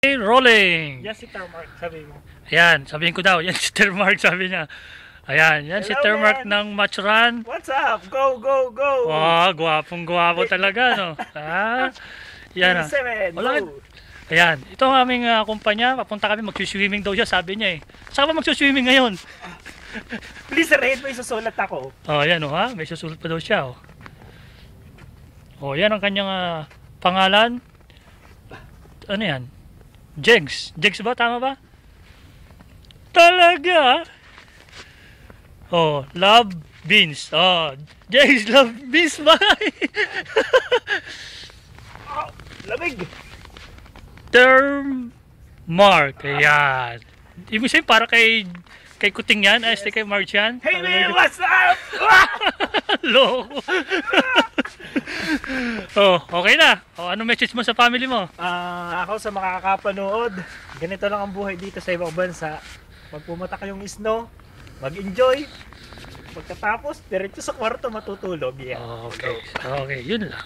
Rolling. Yan si Termark, sabi mo. Ayan, sabihin ko daw. Yan si Termark, sabi niya. Ayan, yan si Hello, Termark man. ng Match Run. What's up? Go, go, go! Wow, gwapong-gwapo talaga, no? Yan. Seven, Wala. go! Ayan, ito ang aming kumpanya. Papunta kami, magsuswimming daw siya, sabi niya eh. Saan ba magsuswimming ngayon? Please, Red, may susulat ako. Oh, ayan, oh, ha? May susulat pa daw siya, oh. Oh, yan ang kanyang pangalan. Ano yan? Jegs. Jegs ba? Tama ba? Talaga? Oh, love beans. Oh, Jegs love beans ba? Oh, lamig! Term mark. Ayan. Ibig sabihin para kay Kuting yan, yes. Kay March yan. Hey man, what's up? Loko. Oh, okay na. Oh, ano message mo sa family mo? Ako sa makakapanood, ganito lang ang buhay dito sa ibang bansa. Pag pumunta kayong snow, mag-enjoy. Pagkatapos, diretso sa kwarto matutulog. Yeah. Okay. Okay, yun lang.